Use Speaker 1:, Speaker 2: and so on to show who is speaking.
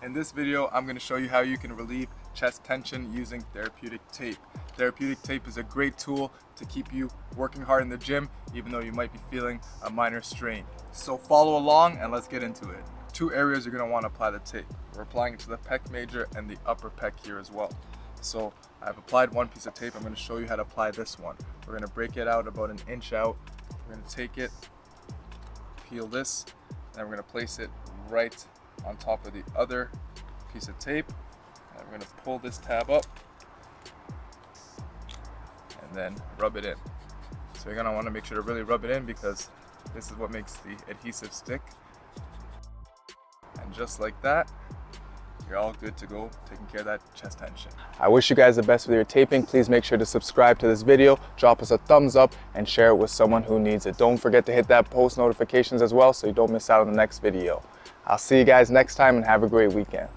Speaker 1: In this video, I'm going to show you how you can relieve chest tension using therapeutic tape. Therapeutic tape is a great tool to keep you working hard in the gym, even though you might be feeling a minor strain. So follow along and let's get into it. Two areas you're going to want to apply the tape. We're applying it to the pec major and the upper pec here as well. So I've applied one piece of tape. I'm going to show you how to apply this one. We're going to break it out about an inch out. We're going to take it, peel this, and we're going to place it right on top of the other piece of tape. And we're going to pull this tab up and then rub it in. So you're going to want to make sure to really rub it in because this is what makes the adhesive stick. And just like that, you're all good to go, taking care of that chest tension. I wish you guys the best with your taping. Please make sure to subscribe to this video, drop us a thumbs up, and share it with someone who needs it. Don't forget to hit that post notifications as well so you don't miss out on the next video. I'll see you guys next time and have a great weekend.